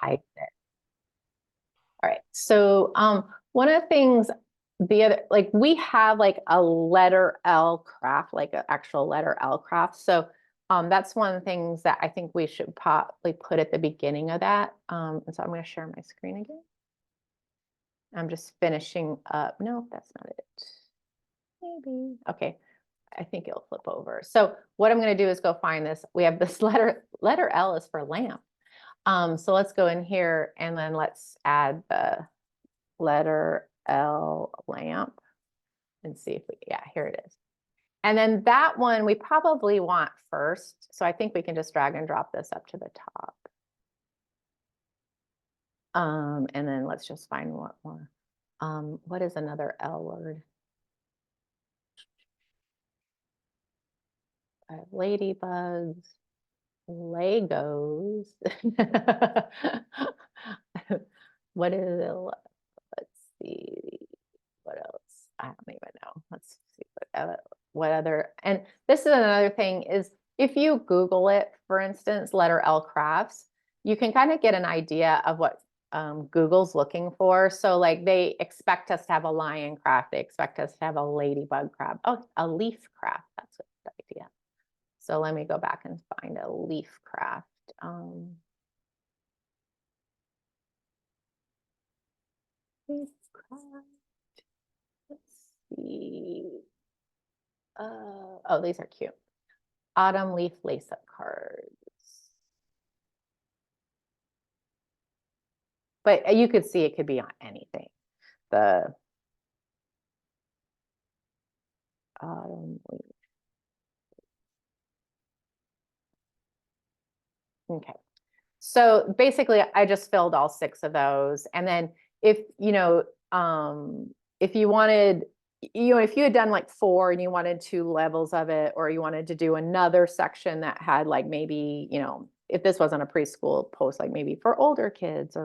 hide it. All right. So one of the things the other, like we have like a letter L craft, like an actual letter L craft. So that's one of the things that I think we should probably put at the beginning of that. And so I'm going to share my screen again. I'm just finishing up. No, that's not it. Maybe. Okay. I think it'll flip over. So what I'm going to do is go find this. We have this letter L is for lamp. So let's go in here and then let's add the letter L lamp and see if we, yeah, here it is. And then that one we probably want first. So I think we can just drag and drop this up to the top. And then let's just find what more. What is another L word? Ladybugs, Legos. What is it? Let's see. What else? I don't even know. Let's see what other. And this is another thing is if you Google it, for instance, letter L crafts, you can kind of get an idea of what Google's looking for. So like they expect us to have a lion craft. They expect us to have a ladybug craft. Oh, a leaf craft. That's what the idea. So let me go back and find a leaf craft. Leaf craft. Let's see. Oh, these are cute. Autumn leaf lace-up cards. But you could see it could be on anything. The autumn leaf. Okay. So basically I just filled all 6 of those. And then if, you know, if you wanted, you know, if you had done like 4 and you wanted 2 levels of it, or you wanted to do another section that had like maybe, you know, if this wasn't a preschool post, like maybe for older kids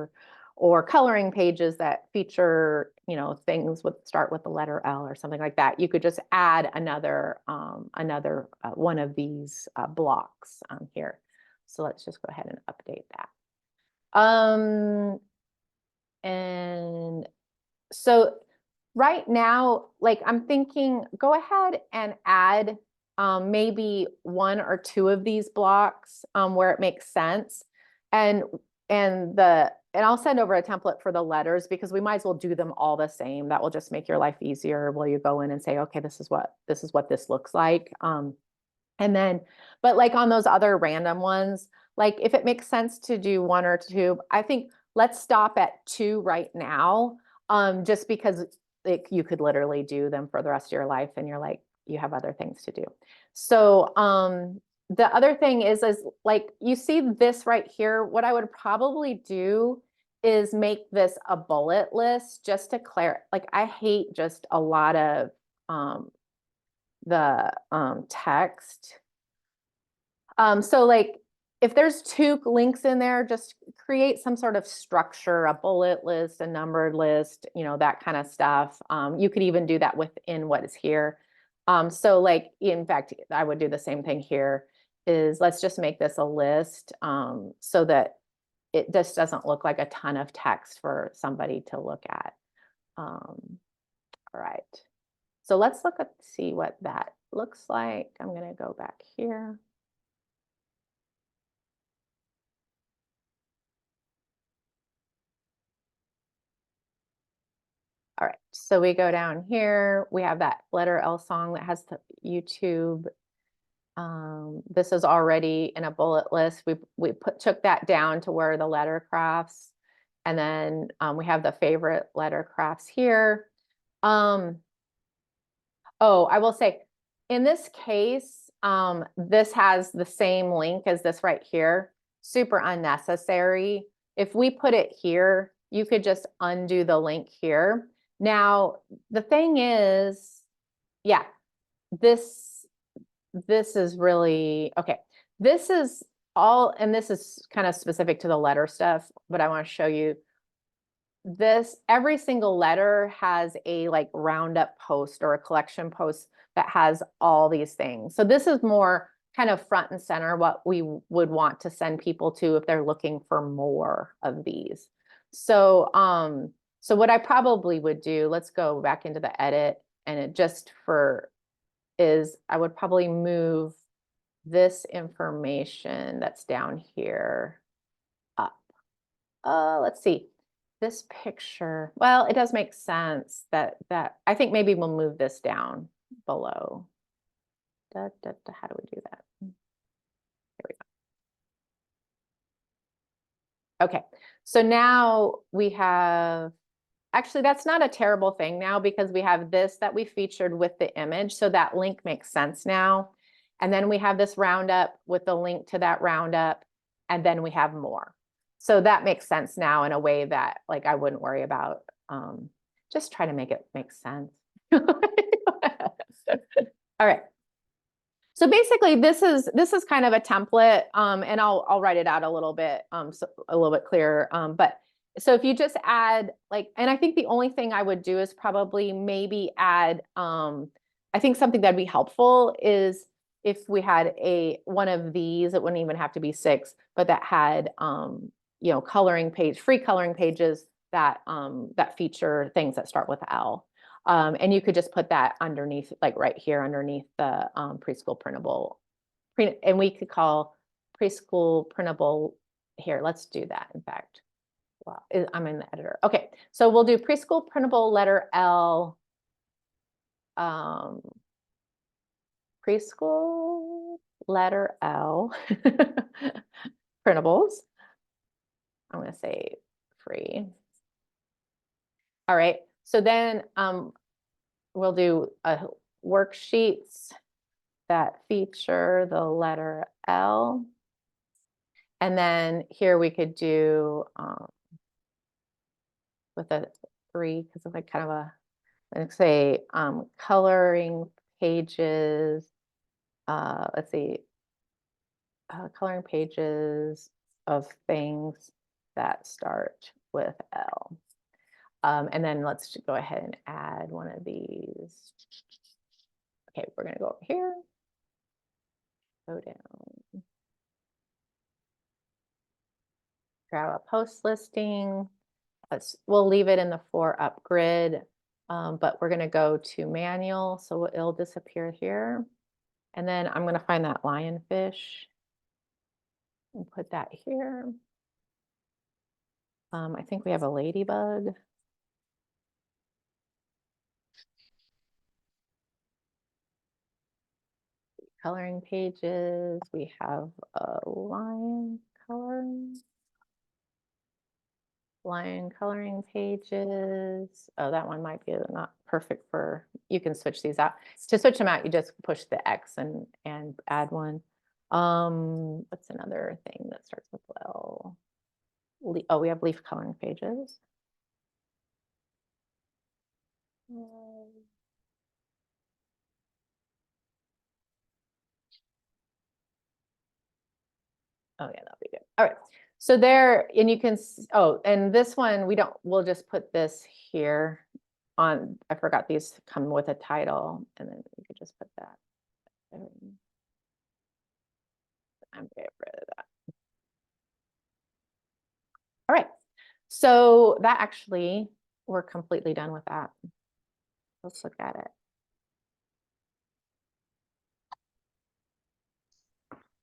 or coloring pages that feature, you know, things with start with the letter L or something like that, you could just add another one of these blocks on here. So let's just go ahead and update that. And so right now, like I'm thinking, go ahead and add maybe 1 or 2 of these blocks where it makes sense. And I'll send over a template for the letters because we might as well do them all the same. That will just make your life easier while you go in and say, okay, this is what this looks like. And then, but like on those other random ones, like if it makes sense to do 1 or 2, I think let's stop at 2 right now. Just because like you could literally do them for the rest of your life and you're like, you have other things to do. So the other thing is like, you see this right here, what I would probably do is make this a bullet list just to clarify. Like I hate just a lot of the text. So like if there's 2 links in there, just create some sort of structure, a bullet list, a numbered list, you know, that kind of stuff. You could even do that within what is here. So like, in fact, I would do the same thing here is let's just make this a list so that it just doesn't look like a ton of text for somebody to look at. All right. So let's see what that looks like. I'm going to go back here. All right, so we go down here. We have that letter L song that has the YouTube. This is already in a bullet list. We took that down to where the letter crafts, and then we have the favorite letter crafts here. Oh, I will say, in this case, this has the same link as this right here. Super unnecessary. If we put it here, you could just undo the link here. Now, the thing is, yeah, this is really, okay. This is all, and this is kind of specific to the letter stuff, but I want to show you this. Every single letter has a like roundup post or a collection post that has all these things. So this is more kind of front and center what we would want to send people to if they're looking for more of these. So, so what I probably would do, let's go back into the edit, and it just for is I would probably move this information that's down here up. Let's see. This picture, well, it does make sense that I think maybe we'll move this down below. How do we do that? Here we go. Okay, so now we have, actually, that's not a terrible thing now because we have this that we featured with the image. So that link makes sense now. And then we have this roundup with the link to that roundup. And then we have more. So that makes sense now in a way that like I wouldn't worry about. Just try to make it make sense. All right. So basically this is kind of a template, and I'll write it out a little bit, so a little bit clearer. But so if you just add like, and I think the only thing I would do is probably maybe add, I think something that'd be helpful is if we had one of these, it wouldn't even have to be 6, but that had, you know, free coloring pages that that feature things that start with L. And you could just put that underneath, like right here underneath the preschool printable, and we could call preschool printable here. Let's do that. In fact, wow, I'm in the editor. Okay, so we'll do preschool printable letter L. Preschool letter L printables. I'm going to say free. All right. So then we'll do worksheets that feature the letter L. And then here we could do with a 3, because it's like kind of a, let's say coloring pages. Let's see, coloring pages of things that start with L. And then let's go ahead and add one of these. Okay, we're going to go over here, go down, grab a post listing. We'll leave it in the 4-up grid, but we're going to go to manual, so it'll disappear here. And then I'm going to find that lionfish and put that here. I think we have a ladybug. Coloring pages, we have a lion coloring pages. Oh, that one might be not perfect for, you can switch these out. To switch them out, you just push the X and add one. What's another thing that starts with L? Oh, we have leaf coloring pages. Oh yeah, that'll be good. All right. So there, and you can, oh, and this one, we'll just put this here on, I forgot these come with a title, and then we could just put that. I'm getting rid of that. All right. So that actually, we're completely done with that. Let's look at it.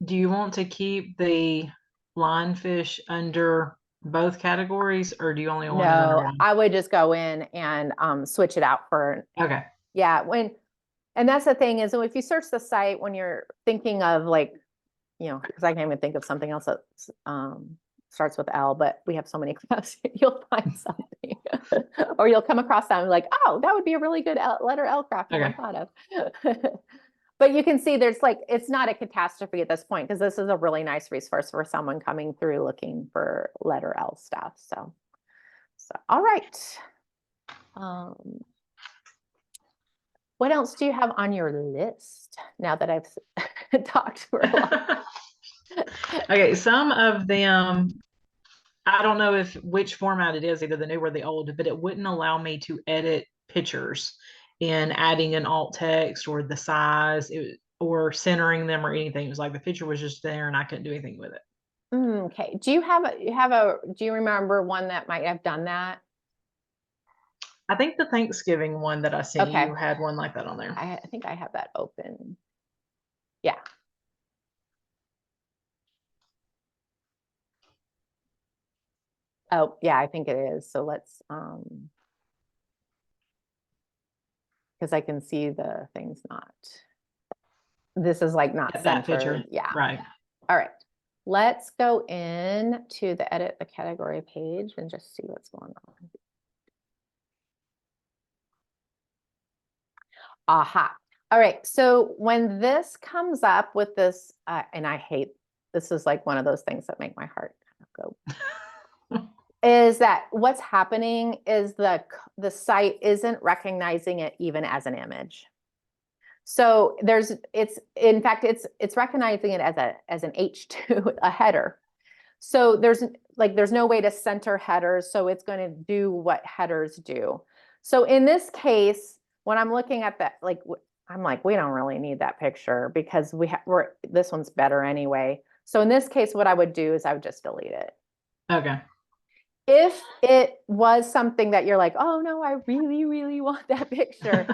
Do you want to keep the lionfish under both categories, or do you only want it under No, one? I would just go in and switch it out for, Okay. yeah, and that's the thing is, if you search the site when you're thinking of like, you know, because I can't even think of something else that starts with L, but we have so many classes, you'll find something. Or you'll come across something like, oh, that would be a really good letter L craft I thought of. But you can see there's like, it's not a catastrophe at this point, because this is a really nice resource for someone coming through looking for letter L stuff. So all right. What else do you have on your list now that I've talked for a while? Okay, some of them, I don't know which format it is, either the new or the old, but it wouldn't allow me to edit pictures in adding an alt text or the size. or centering them or anything. It was like the picture was just there and I couldn't do anything with it. Okay. Do you do you remember one that might have done that? I think the Thanksgiving one that I sent Okay. you had one like that on there. I think I have that open. Yeah. Oh, yeah, I think it is. So let's, because I can see the things not, this is like not That picture. centered. Yeah. Right. All right. Let's go in to the edit the category page and just see what's going on. Aha. All right. So when this comes up with this, and I hate, this is like one of those things that make my heart kind of go, is that what's happening is the site isn't recognizing it even as an image. So in fact, it's recognizing it as an H2, a header. So there's no way to center headers. So it's going to do what headers do. So in this case, when I'm looking at that, like, I'm like, we don't really need that picture because this one's better anyway. So in this case, what I would do is I would just delete it. Okay. If it was something that you're like, oh no, I really, really want that picture,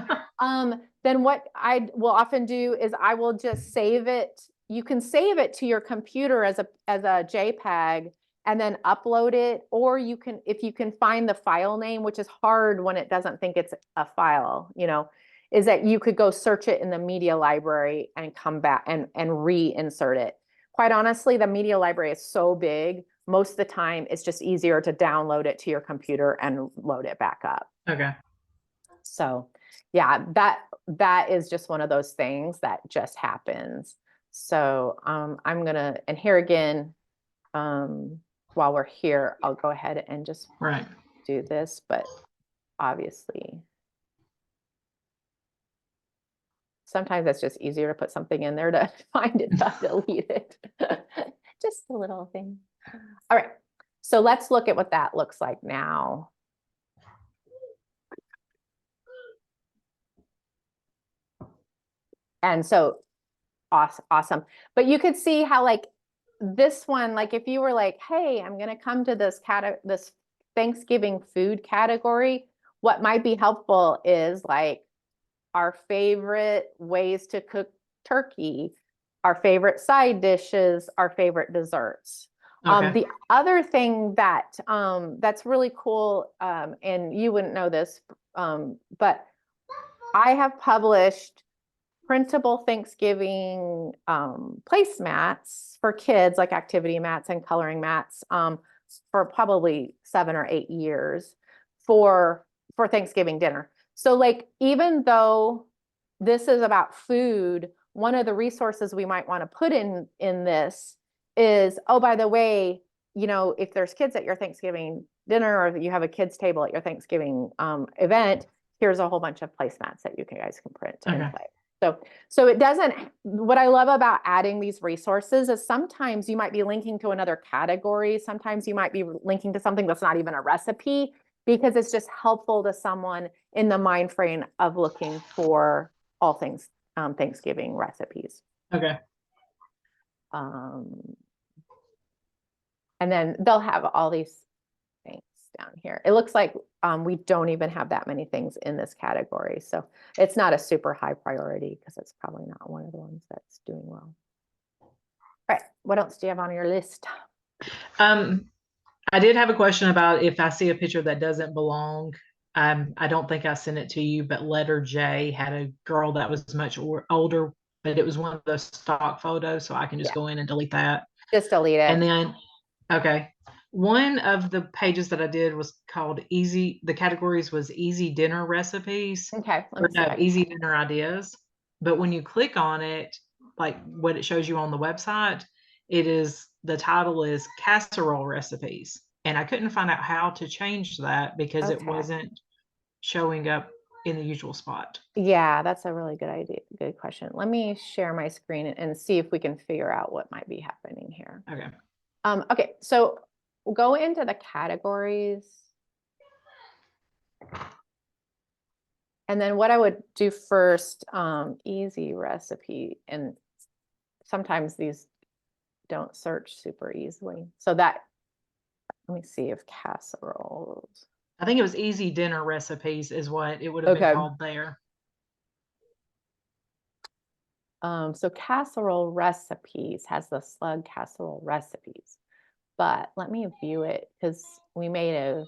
then what I will often do is I will just save it. You can save it to your computer as a JPEG and then upload it, or you can, if you can find the file name, which is hard when it doesn't think it's a file, is that you could go search it in the media library and come back and reinsert it. Quite honestly, the media library is so big, most of the time it's just easier to download it to your computer and load it back up. Okay. So yeah, that is just one of those things that just happens. So I'm gonna, and here again, while we're here, I'll go ahead and just do this, but obviously sometimes it's just easier to put something in there to find it, to delete it. Just a little thing. All right, so let's look at what that looks like now. And so awesome. But you could see how like this one, like if you were like, hey, I'm going to come to this Thanksgiving food category, what might be helpful is like our favorite ways to cook turkey, our favorite side dishes, our favorite desserts. Okay. The other thing that that's really cool, and you wouldn't know this, but I have published printable Thanksgiving placemats for kids, like activity mats and coloring mats, for probably 7 or 8 years for Thanksgiving dinner. So like, even though this is about food, one of the resources we might want to put in this is, oh, by the way, if there's kids at your Thanksgiving dinner or you have a kids table at your Thanksgiving event, here's a whole bunch of placemats that you guys can print and play. So it doesn't, what I love about adding these resources is sometimes you might be linking to another category. Sometimes you might be linking to something that's not even a recipe, because it's just helpful to someone in the mind frame of looking for all things Thanksgiving recipes. Okay. And then they'll have all these things down here. It looks like we don't even have that many things in this category. So it's not a super high priority because it's probably not one of the ones that's doing well. All right. What else do you have on your list? I did have a question about if I see a picture that doesn't belong. I don't think I sent it to you, but letter J had a girl that was much older, but it was one of those stock photos. So I can just go in and delete that. Just delete it. And then, okay. One of the pages that I did was called easy. The categories was easy dinner recipes. Okay. Or no, easy dinner ideas. But when you click on it, like what it shows you on the website, the title is casserole recipes. And I couldn't find out how to change that because it wasn't showing up in the usual spot. Yeah, that's a really good idea. Good question. Let me share my screen and see if we can figure out what might be happening here. Okay. Okay, so we'll go into the categories. And then what I would do first, easy recipe, and sometimes these don't search super easily. So that, let me see if casseroles. I think it was easy dinner recipes is what it would have been Okay. called there. So casserole recipes has the slug casserole recipes, but let me view it because we made a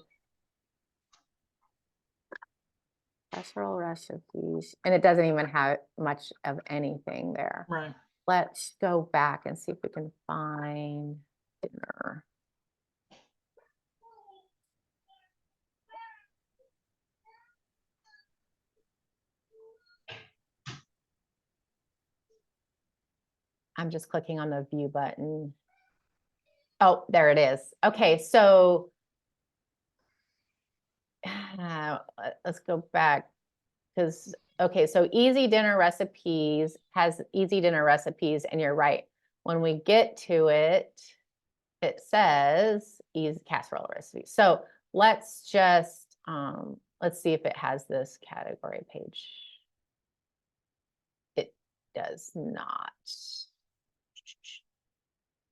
casserole recipes and it doesn't even have much of anything there. Right. Let's go back and see if we can find dinner. I'm just clicking on the view button. Oh, there it is. Okay, so let's go back because, okay, so easy dinner recipes has easy dinner recipes, and you're right. When we get to it, it says easy casserole recipes. So let's just, let's see if it has this category page. It does not.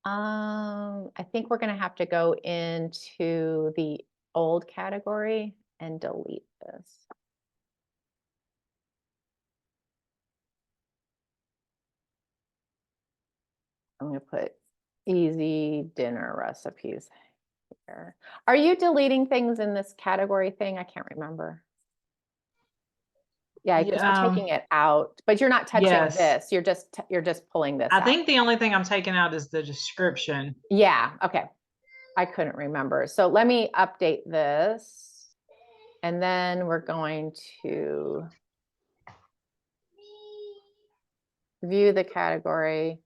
I think we're gonna have to go into the old category and delete this. I'm gonna put easy dinner recipes here. Are you deleting things in this category thing? I can't remember. Yeah, because Yeah, we're taking it out, but you're not touching yes. this. You're just pulling this I out. think the only thing I'm taking out is the description. Yeah, okay. I couldn't remember. So let me update this. And then we're going to view the category.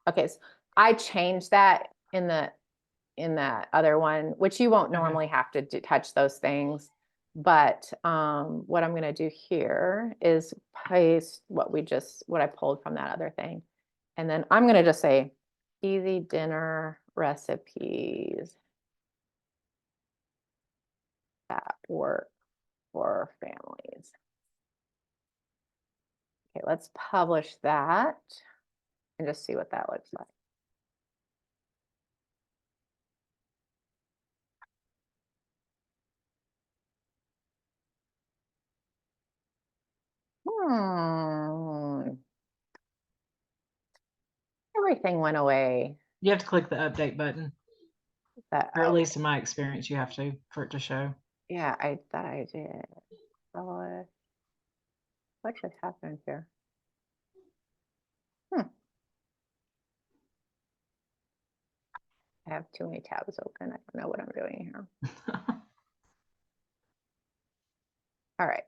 Okay, so I changed that in that other one, which you won't Okay. normally have to touch those things. But what I'm going to do here is paste what I pulled from that other thing. And then I'm going to just say easy dinner recipes that work for families. Okay, let's publish that and just see what that looks like. Everything went away. You have to click the update button, That, or at okay. least in my experience, you have to for it to show. Yeah, I thought I did. What just happened here? I have too many tabs open. I don't know what I'm doing here. All right.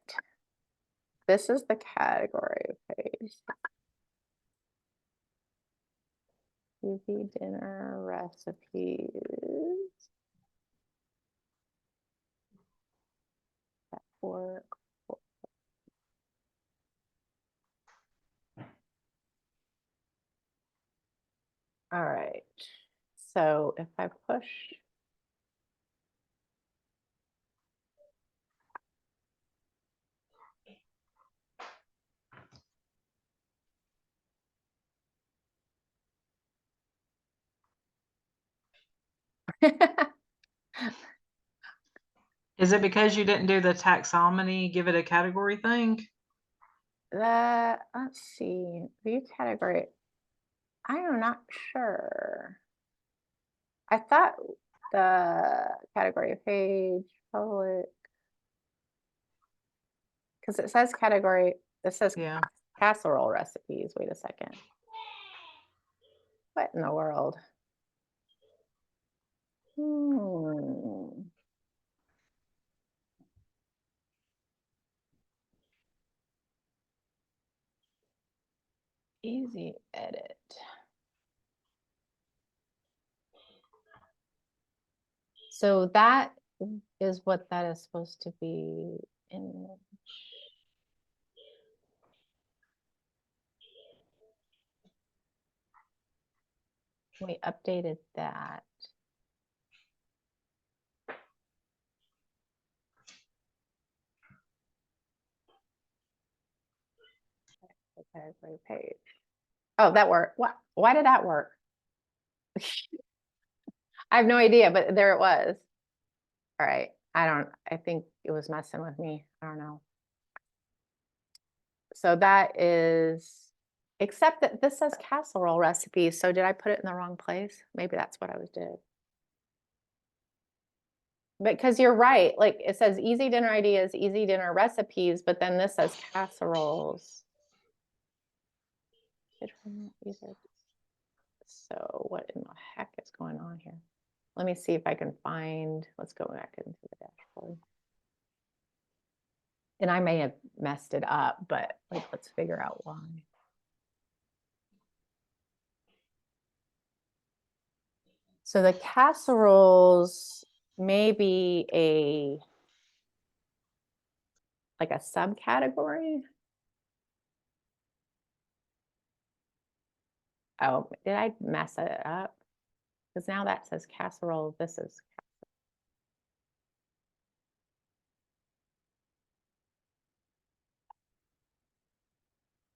This is the category page. Easy dinner recipes. That work. All right. So if I push. Is it because you didn't do the taxonomy, give it a category thing? Let's see, view category. I am not sure. I thought the category page public, because it says category, it says Yeah. casserole recipes. Wait a second. What in the world? Easy edit. So that is what that is supposed to be in. We updated that. category page. Oh, that worked. What? Why did that work? I have no idea, but there it was. All right. I think it was messing with me. I don't know. So that is, except that this says casserole recipes. So did I put it in the wrong place? Maybe that's what I did. Because you're right, like it says easy dinner ideas, easy dinner recipes, but then this says casseroles. So what in the heck is going on here? Let me see if I can find, let's go back into the dashboard. And I may have messed it up, but like, let's figure out why. So the casseroles may be like a subcategory. Oh, did I mess it up? Because now that says casserole, this is.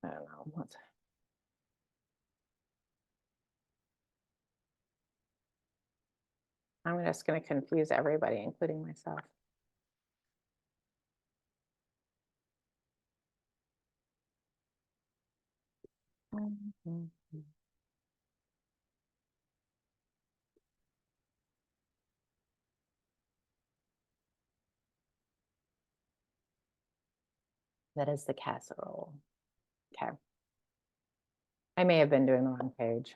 I don't know. I'm just going to confuse everybody, including myself. That is the casserole. Okay. I may have been doing the wrong page.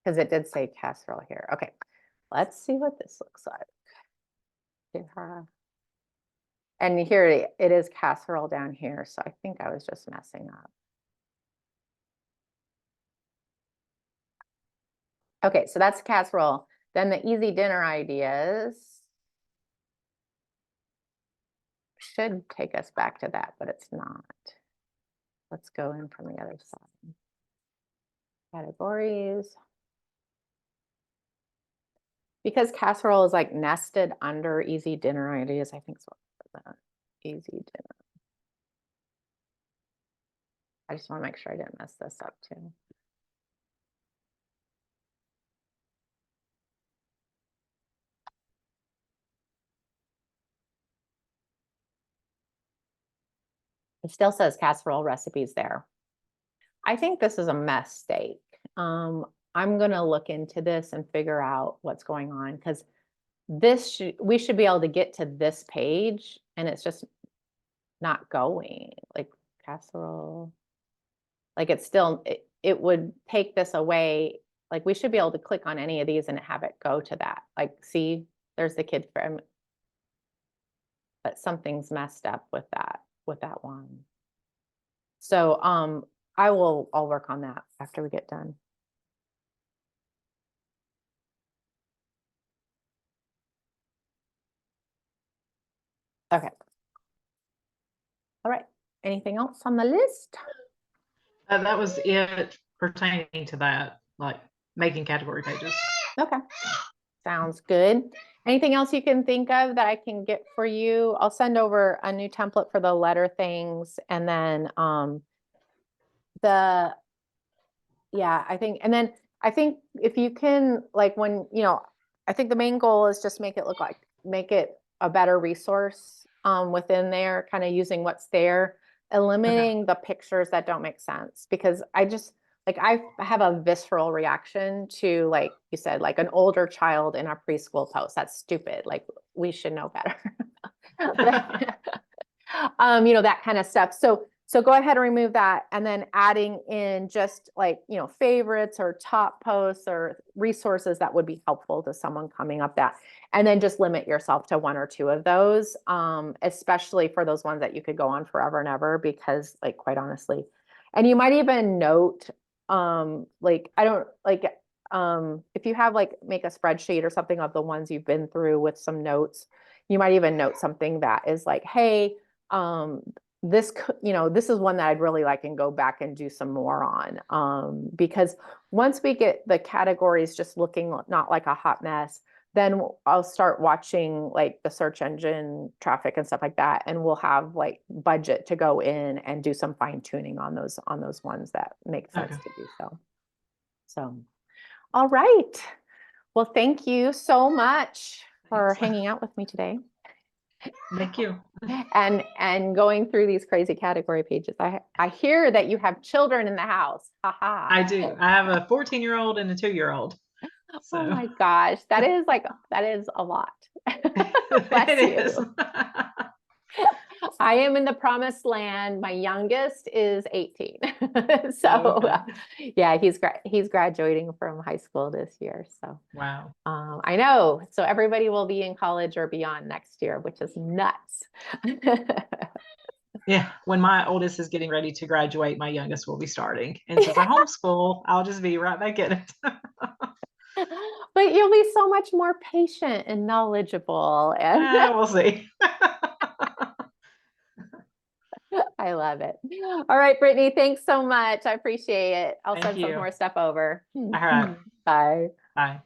Because it did say casserole here. Okay, let's see what this looks like. And here it is casserole down here. So I think I was just messing up. Okay, so that's casserole. Then the easy dinner ideas should take us back to that, but it's not. Let's go in from the other side. Categories. Because casserole is like nested under easy dinner ideas, I think so. Easy dinner. I just want to make sure I didn't mess this up too. It still says casserole recipes there. I think this is a mistake. I'm going to look into this and figure out what's going on because we should be able to get to this page and it's just not going like casserole. Like it's still, it would take this away. Like we should be able to click on any of these and have it go to that. Like, see, there's the kid from, but something's messed up with that one. So, I'll work on that after we get done. Okay. All right. Anything else on the list? That was it pertaining to that, like making category pages. Okay. Sounds good. Anything else you can think of that I can get for you? I'll send over a new template for the letter things and then I think if you can, like when, I think the main goal is just make it a better resource within there, kind of using what's there, eliminating the pictures that don't make sense. Because I have a visceral reaction to, like you said, like an older child in a preschool post. That's stupid. Like we should know better. That kind of stuff. So go ahead and remove that and then adding in just like, favorites or top posts or resources that would be helpful to someone coming up that. And then just limit yourself to one or two of those, especially for those ones that you could go on forever and ever, because like, quite honestly, and you might even note, if you have make a spreadsheet or something of the ones you've been through with some notes, you might even note something that is like, hey, this, this is one that I'd really like and go back and do some more on. Because once we get the categories just looking not like a hot mess, then I'll start watching like the search engine traffic and stuff like that. And we'll have like budget to go in and do some fine tuning on those ones that make sense Okay. to do so. So, all right. Well, thank you so much for Thanks. hanging out with me today Thank you. and going through these crazy category pages. I hear that you have children in the house. Haha. I do. I have a 14-year-old and a 2-year-old. Oh So my gosh, that is a lot. Bless it is. you. I am in the promised land. My youngest is 18. So Okay. yeah, he's graduating from high school this year. So Wow. I know. So everybody will be in college or beyond next year, which is nuts. Yeah. When my oldest is getting ready to graduate, my youngest will be starting. And since I homeschool, I'll just be right back in it. But you'll be so much more patient and knowledgeable. And We'll see. I love it. All right, Brittany, thanks so much. I appreciate it. I'll Thank send some you. more stuff over. All right. Bye. Bye.